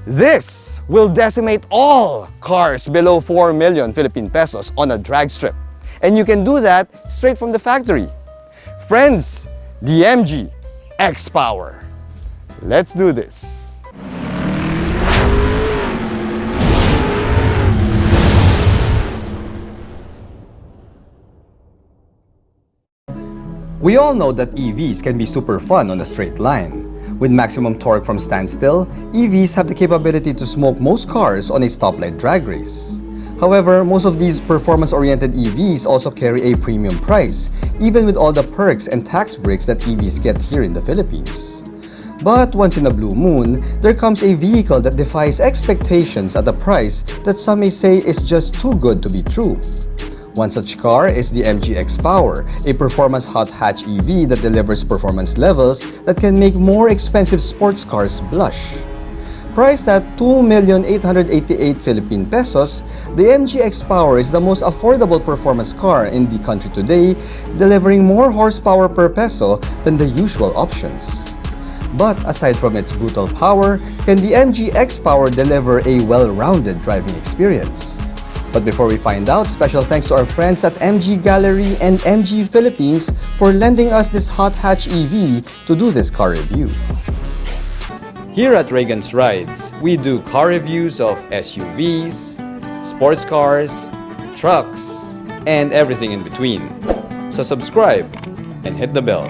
This will decimate all cars below 4 million Philippine pesos on a drag strip. And you can do that straight from the factory. Friends, the MG Xpower. Let's do this. We all know that EVs can be super fun on a straight line. With maximum torque from standstill, EVs have the capability to smoke most cars on a stoplight drag race. However, most of these performance-oriented EVs also carry a premium price, even with all the perks and tax breaks that EVs get here in the Philippines. But once in a blue moon, there comes a vehicle that defies expectations at a price that some may say is just too good to be true. One such car is the MG Xpower, a performance hot hatch EV that delivers performance levels that can make more expensive sports cars blush. Priced at 2,888,000 Philippine pesos, the MG Xpower is the most affordable performance car in the country today, delivering more horsepower per peso than the usual options. But aside from its brutal power, can the MG Xpower deliver a well-rounded driving experience? But before we find out, special thanks to our friends at MG Gallery and MG Philippines for lending us this hot hatch EV to do this car review. Here at Reagan's Rides, we do car reviews of SUVs, sports cars, trucks, and everything in between. So subscribe and hit the bell.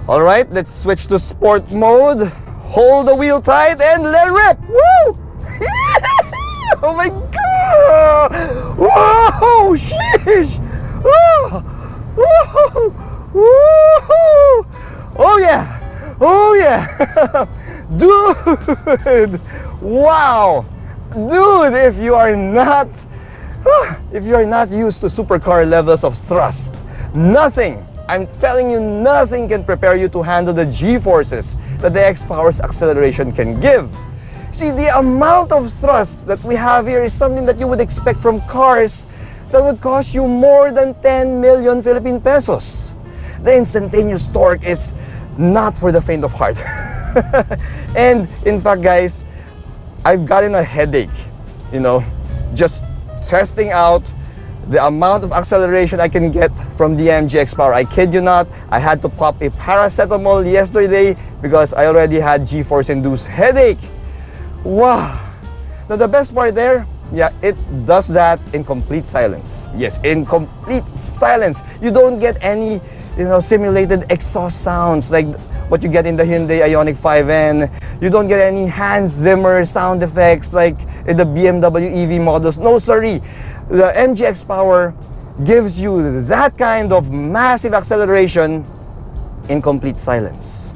Alright, let's switch to sport mode. Hold the wheel tight and let rip! Woo! Oh my god! Whoa! Sheesh! Oh! Whoa! Whoa! Oh yeah! Oh yeah! Dude! Wow! Dude, if you are not used to supercar levels of thrust, nothing, I'm telling you, nothing can prepare you to handle the G-forces that the Xpower's acceleration can give. See, the amount of thrust that we have here is something that you would expect from cars that would cost you more than 10 million Philippine pesos. The instantaneous torque is not for the faint of heart. And in fact, guys, I've gotten a headache, just testing out the amount of acceleration I can get from the MG Xpower. I kid you not, I had to pop a paracetamol yesterday because I already had G-force induced headache. Wow! Now the best part there, yeah, it does that in complete silence. Yes, in complete silence. You don't get any, simulated exhaust sounds like what you get in the Hyundai Ioniq 5N. You don't get any Hans Zimmer sound effects like in the BMW EV models. No, sorry. The MG Xpower gives you that kind of massive acceleration in complete silence.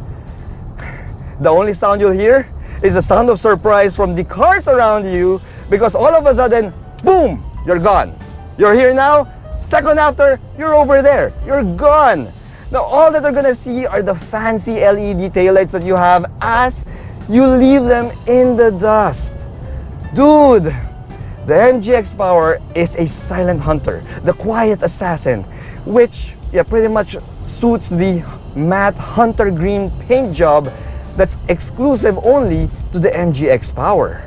The only sound you'll hear is the sound of surprise from the cars around you, because all of a sudden, boom, you're gone. You're here now, second after, you're over there. You're gone. Now, all that they're gonna see are the fancy LED taillights that you have as you leave them in the dust. Dude, the MG Xpower is a silent hunter, the quiet assassin, which pretty much suits the matte hunter green paint job that's exclusive only to the MG Xpower.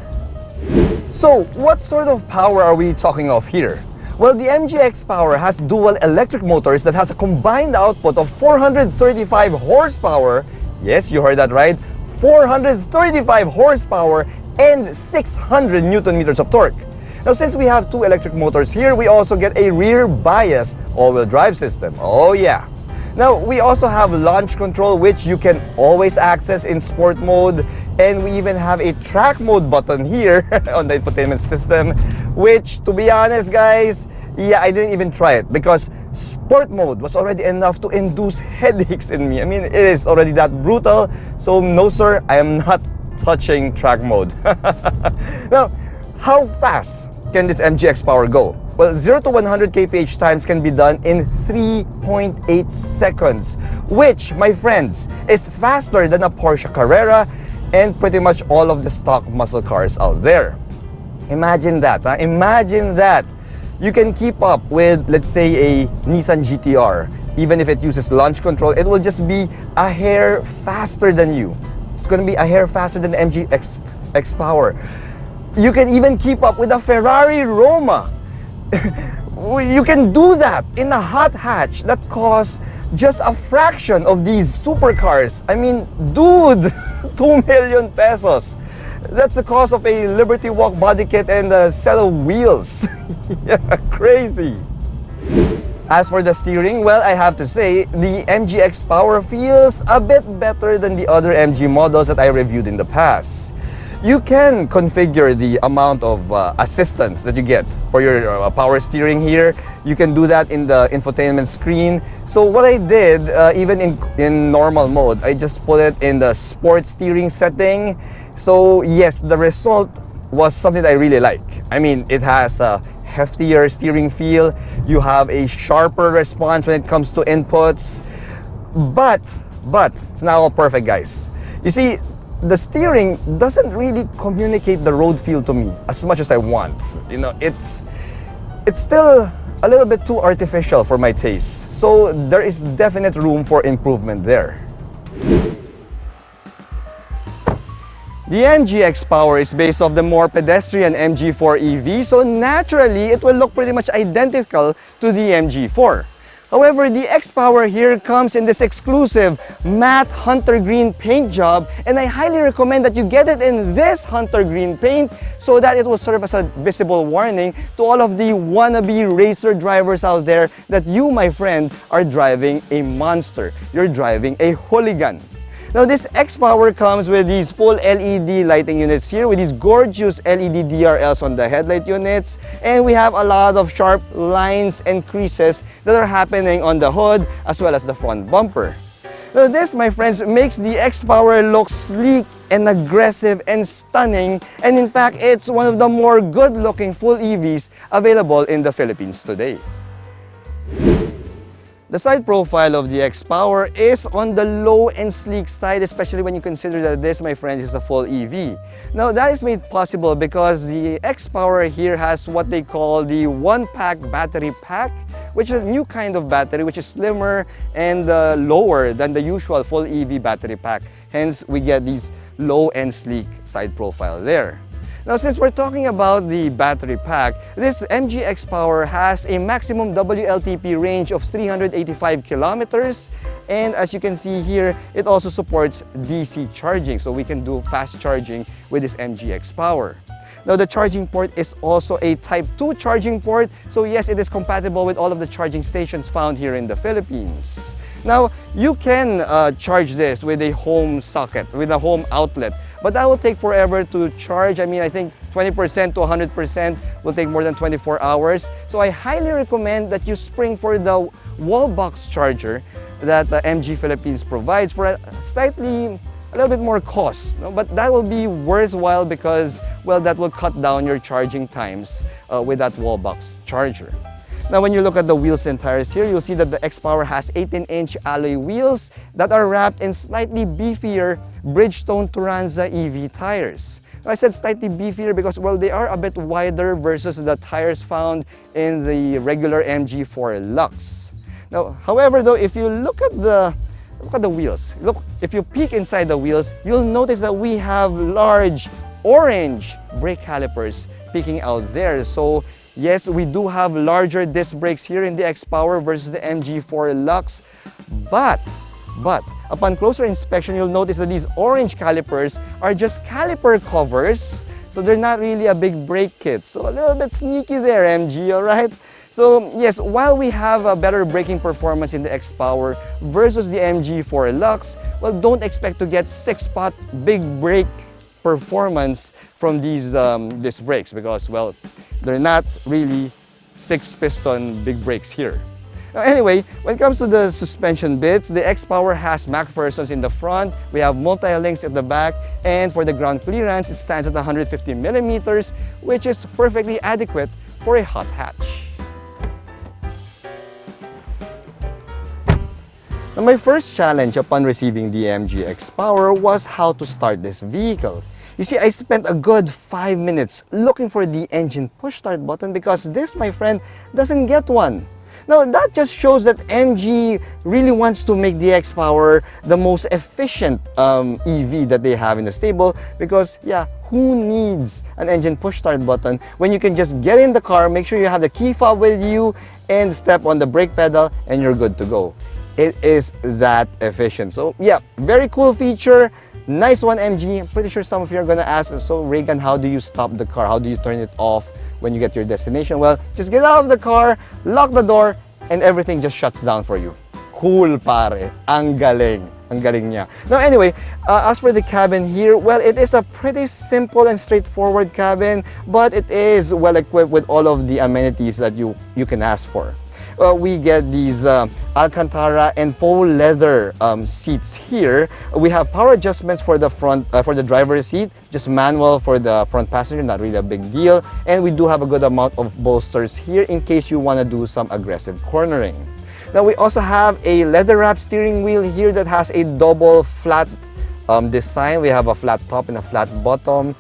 So, what sort of power are we talking of here? Well, the MG Xpower has dual electric motors that has a combined output of 435 horsepower. Yes, you heard that right. 435 horsepower and 600 Newton meters of torque. Now, since we have two electric motors here, we also get a rear bias all-wheel drive system. Oh yeah. Now, we also have launch control, which you can always access in sport mode. And we even have a track mode button here on the infotainment system, which, to be honest, guys, I didn't even try it because sport mode was already enough to induce headaches in me. I mean, it is already that brutal. So, no, sir, I am not touching track mode. Now, how fast can this MG Xpower go? Well, 0 to 100 kph times can be done in 3.8 seconds, which, my friends, is faster than a Porsche Carrera and pretty much all of the stock muscle cars out there. Imagine that, huh? Imagine that. You can keep up with, let's say, a Nissan GTR. Even if it uses launch control, it will just be a hair faster than you. it's going to be a hair faster than the MG Xpower. You can even keep up with a Ferrari Roma. You can do that in a hot hatch that costs just a fraction of these supercars. I mean, dude, 2 million pesos. That's the cost of a Liberty Walk body kit and a set of wheels. Yeah, crazy. As for the steering, well, I have to say, the MG Xpower feels a bit better than the other MG models that I reviewed in the past. You can configure the amount of assistance that you get for your power steering here. You can do that in the infotainment screen. So what I did, even in normal mode, I just put it in the sport steering setting. So yes, the result was something that I really like. I mean, it has a heftier steering feel. You have a sharper response when it comes to inputs. But it's not all perfect, guys. You see, the steering doesn't really communicate the road feel to me as much as I want. You know, it's still a little bit too artificial for my taste. So there is definite room for improvement there. The MG Xpower is based off the more pedestrian MG4 EV, so naturally it will look pretty much identical to the MG4. However, the Xpower here comes in this exclusive matte hunter green paint job, and I highly recommend that you get it in this hunter green paint so that it will serve as a visible warning to all of the wannabe racer drivers out there that you, my friend, are driving a monster. You're driving a hooligan. Now, this Xpower comes with these full LED lighting units here with these gorgeous LED DRLs on the headlight units, and we have a lot of sharp lines and creases that are happening on the hood as well as the front bumper. Now, this, my friends, makes the Xpower look sleek and aggressive and stunning, and in fact, it's one of the more good-looking full EVs available in the Philippines today. The side profile of the Xpower is on the low and sleek side, especially when you consider that this, my friends, is a full EV. Now, that is made possible because the Xpower here has what they call the one-pack battery pack, which is a new kind of battery which is slimmer and lower than the usual full EV battery pack. Hence, we get these low and sleek side profile there. Now, since we're talking about the battery pack, this MG Xpower has a maximum WLTP range of 385 kilometers. And as you can see here, it also supports DC charging. So we can do fast charging with this MG Xpower. Now, the charging port is also a Type 2 charging port. So yes, it is compatible with all of the charging stations found here in the Philippines. Now, you can charge this with a home socket, with a home outlet. But that will take forever to charge. I mean, I think 20% to 100% will take more than 24 hours. So I highly recommend that you spring for the wall box charger that MG Philippines provides for a little bit more cost. But that will be worthwhile because, well, that will cut down your charging times with that wall box charger. Now, when you look at the wheels and tires here, you'll see that the Xpower has 18-inch alloy wheels that are wrapped in slightly beefier Bridgestone Turanza EV tires. Now, I said slightly beefier because, well, they are a bit wider versus the tires found in the regular MG4 Lux. Now, however, though, if you look at the wheels, if you peek inside the wheels, you'll notice that we have large orange brake calipers peeking out there. So yes, we do have larger disc brakes here in the Xpower versus the MG4 Lux, but upon closer inspection, you'll notice that these orange calipers are just caliper covers, so they're not really a big brake kit. So a little bit sneaky there, MG, alright? So yes, while we have a better braking performance in the Xpower versus the MG4 Lux, well, don't expect to get 6-spot big brake performance from these disc brakes because, well, they're not really 6-piston big brakes here. Now, anyway, when it comes to the suspension bits, the Xpower has MacPhersons in the front, we have multi-links at the back, and for the ground clearance, it stands at 150 millimeters, which is perfectly adequate for a hot hatch. Now, my first challenge upon receiving the MG Xpower was how to start this vehicle. You see, I spent a good 5 minutes looking for the engine push start button because this, my friend, doesn't get one. Now, that just shows that MG really wants to make the Xpower the most efficient EV that they have in the stable, because yeah, who needs an engine push start button when you can just get in the car, make sure you have the key fob with you, and step on the brake pedal and you're good to go. It is that efficient. So yeah, very cool feature. Nice one, MG. I'm pretty sure some of you are gonna ask, so Reagan, how do you stop the car? How do you turn it off when you get to your destination? Well, just get out of the car, lock the door, and everything just shuts down for you. Cool, pare. Ang galing. Ang galing niya. Now anyway, as for the cabin here, well, it is a pretty simple and straightforward cabin, but it is well equipped with all of the amenities that you can ask for. We get these Alcantara and faux leather seats here. We have power adjustments for the front, for the driver's seat, just manual for the front passenger, not really a big deal. And we do have a good amount of bolsters here in case you want to do some aggressive cornering. Now we also have a leather wrap steering wheel here that has a double flat design. We have a flat top and a flat bottom.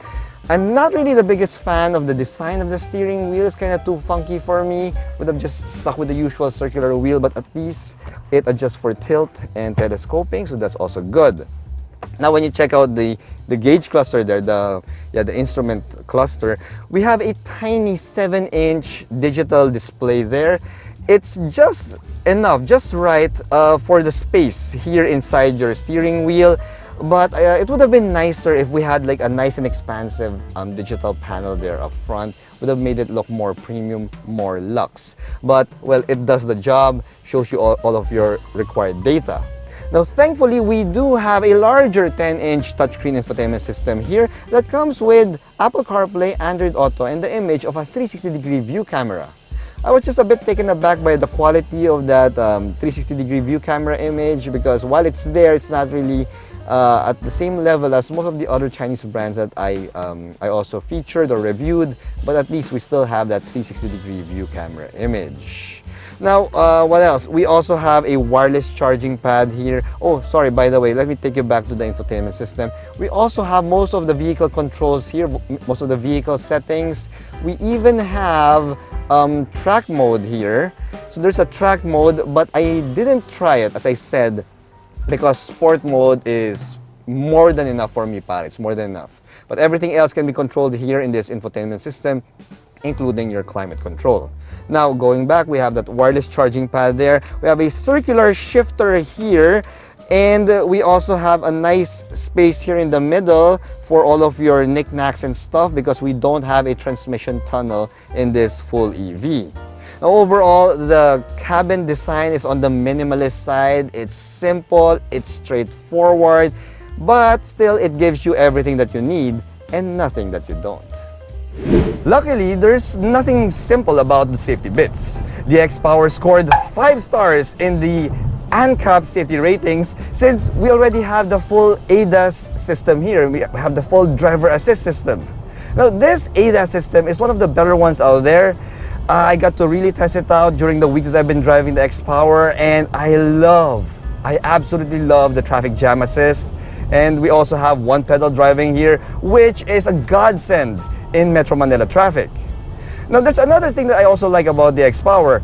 I'm not really the biggest fan of the design of the steering wheel. It's kind of too funky for me. Would have just stuck with the usual circular wheel, but at least it adjusts for tilt and telescoping, so that's also good. Now when you check out the gauge cluster there, the instrument cluster, we have a tiny 7-inch digital display there. It's just enough, just right for the space here inside your steering wheel. But it would have been nicer if we had like a nice and expansive digital panel there up front. Would have made it look more premium, more luxe. But well, it does the job, shows you all of your required data. Now thankfully, we do have a larger 10-inch touchscreen infotainment system here that comes with Apple CarPlay, Android Auto, and the image of a 360-degree view camera. I was just a bit taken aback by the quality of that 360-degree view camera image, because while it's there, it's not really at the same level as most of the other Chinese brands that I also featured or reviewed, but at least we still have that 360-degree view camera image. Now, what else? We also have a wireless charging pad here. Oh, sorry, by the way, let me take you back to the infotainment system. We also have most of the vehicle controls here, most of the vehicle settings. We even have track mode here. So there's a track mode, but I didn't try it, as I said, because sport mode is more than enough for me, pare. It's more than enough. But everything else can be controlled here in this infotainment system, including your climate control. Now, going back, we have that wireless charging pad there. We have a circular shifter here, and we also have a nice space here in the middle for all of your knickknacks and stuff, because we don't have a transmission tunnel in this full EV. Now, overall, the cabin design is on the minimalist side. It's simple, it's straightforward, but still it gives you everything that you need and nothing that you don't. Luckily, there's nothing simple about the safety bits. The Xpower scored 5 stars in the ANCAP safety ratings, since we already have the full ADAS system here. We have the full driver assist system. Now, this ADAS system is one of the better ones out there. I got to really test it out during the week that I've been driving the Xpower, and I absolutely love the traffic jam assist. And we also have one pedal driving here, which is a godsend in Metro Manila traffic. Now, there's another thing that I also like about the Xpower.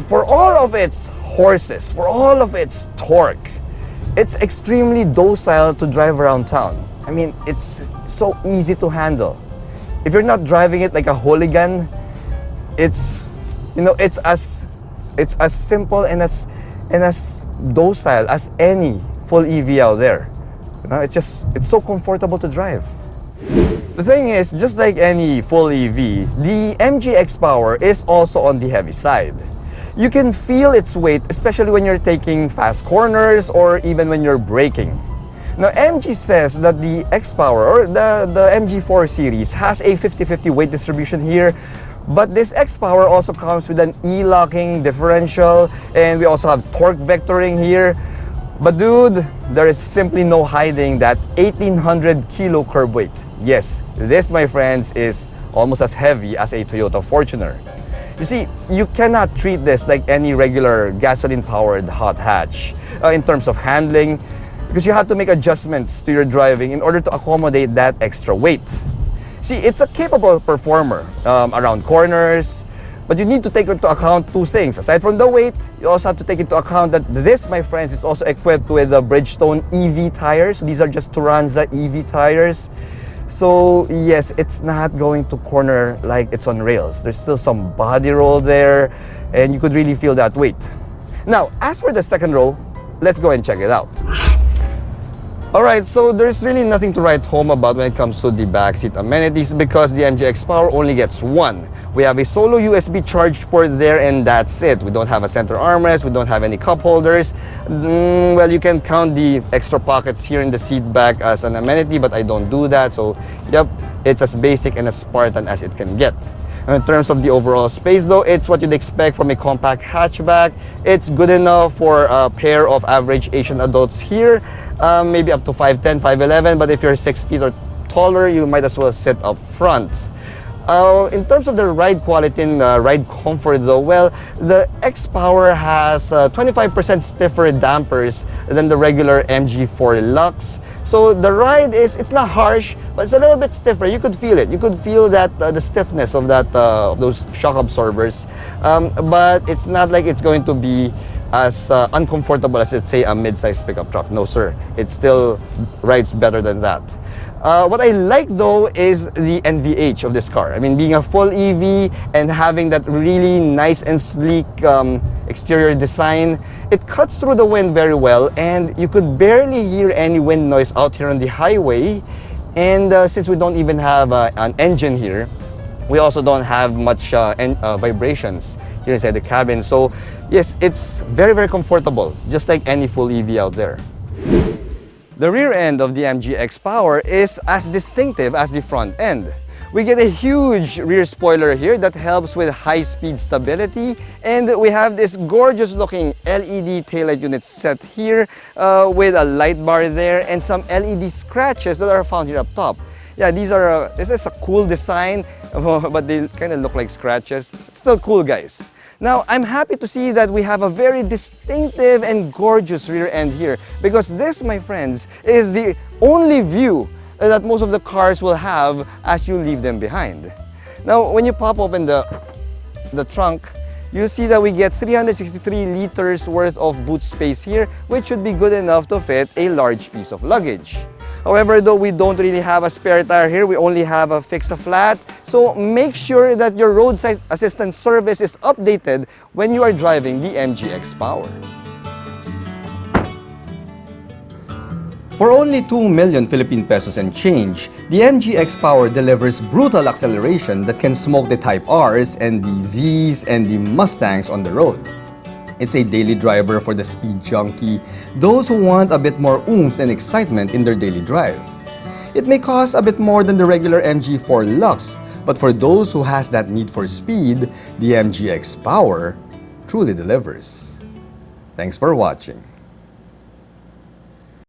For all of its horses, for all of its torque, it's extremely docile to drive around town. I mean, it's so easy to handle. If you're not driving it like a hooligan, it's as simple and as docile as any full EV out there. It's so comfortable to drive. The thing is, just like any full EV, the MG Xpower is also on the heavy side. You can feel its weight, especially when you're taking fast corners or even when you're braking. Now, MG says that the Xpower, or the MG4 series, has a 50-50 weight distribution here. But this Xpower also comes with an E-locking differential, and we also have torque vectoring here. But dude, there is simply no hiding that 1,800 kilo curb weight. Yes, this, my friends, is almost as heavy as a Toyota Fortuner. You see, you cannot treat this like any regular gasoline-powered hot hatch in terms of handling, because you have to make adjustments to your driving in order to accommodate that extra weight. See, it's a capable performer around corners, But you need to take into account two things. Aside from the weight, you also have to take into account that this, my friends, is also equipped with the Bridgestone EV tires. So these are just Turanza EV tires. So yes, it's not going to corner like it's on rails. There's still some body roll there, and you could really feel that weight. Now, as for the second row, let's go and check it out. Alright, so there's really nothing to write home about when it comes to the backseat amenities because the MG Xpower only gets one. We have a solo USB charge port there and that's it. We don't have a center armrest, we don't have any cup holders. Well, you can count the extra pockets here in the seat back as an amenity, but I don't do that. So, yep, it's as basic and as Spartan as it can get. In terms of the overall space though, it's what you'd expect from a compact hatchback. It's good enough for a pair of average Asian adults here, maybe up to 5'10", 5'11", but if you're 6 feet or taller, you might as well sit up front. In terms of the ride quality and ride comfort though, well, the Xpower has 25% stiffer dampers than the regular MG4 Lux. So the ride it's not harsh, but it's a little bit stiffer. You could feel it. You could feel that the stiffness of that of those shock absorbers. But it's not like it's going to be as uncomfortable as, let's say, a mid-size pickup truck. No, sir. It still rides better than that. What I like though is the NVH of this car. I mean, being a full EV and having that really nice and sleek exterior design, it cuts through the wind very well, and you could barely hear any wind noise out here on the highway. And since we don't even have an engine here, we also don't have much vibrations here inside the cabin. So yes, it's very, very comfortable, just like any full EV out there. The rear end of the MG Xpower is as distinctive as the front end. We get a huge rear spoiler here that helps with high-speed stability, and we have this gorgeous looking LED taillight unit set here with a light bar there and some LED scratches that are found here up top. Yeah, this is a cool design, but they kind of look like scratches. It's still cool, guys. Now, I'm happy to see that we have a very distinctive and gorgeous rear end here, because this, my friends, is the only view that most of the cars will have as you leave them behind. Now, when you pop open the trunk, you'll see that we get 363 liters worth of boot space here, which should be good enough to fit a large piece of luggage. However, though, we don't really have a spare tire here. We only have a fix-a-flat. So make sure that your roadside assistance service is updated when you are driving the MG Xpower. For only 2 million Philippine pesos and change, the MG Xpower delivers brutal acceleration that can smoke the Type Rs and the Zs and the Mustangs on the road. It's a daily driver for the speed junkie, those who want a bit more oomph and excitement in their daily drive. It may cost a bit more than the regular MG4 Lux, but for those who has that need for speed, the MG Xpower truly delivers. Thanks for watching.